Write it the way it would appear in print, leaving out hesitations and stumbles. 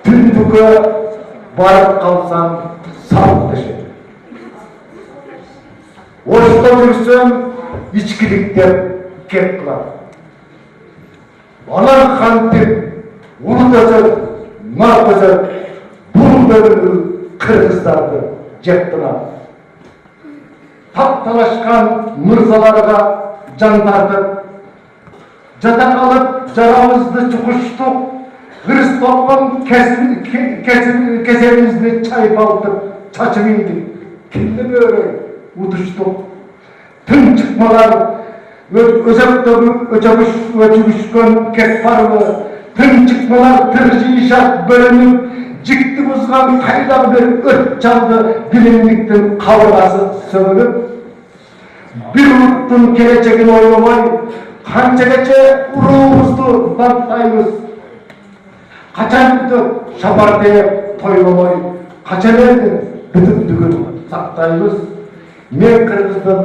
түндүккө барып калсаң сап дешет. Орусто жүрсөң ичкилик деп кеп кылат. Анан кантип улут өсөт, мал өсөт, бул бөлүгү кыргыздарды жеп турат. Тапталашкан мырзаларга жан тартып, жата калып жарабызды чукуштук, кырыс болгон кесебибизди чайпалтып чачып ийдик. Кимди бөөрөй утуштук. Тын чыкмалар өзөктөгү өчүгүшкөн кек барбы? Тын чыкмалар тыржыйшат бөлүнүп, жикти бузган кайдагы бир өт чалды билимдиктин кабыргасы сөгүлүп. Бир улуттун келечегин ойлобой, канчагача уруубузду бактайбыз? Качан бүтөт шапар тээп тойлобой, качан элдин бүтүндүгүн сактайбыз? Мен кыргыздын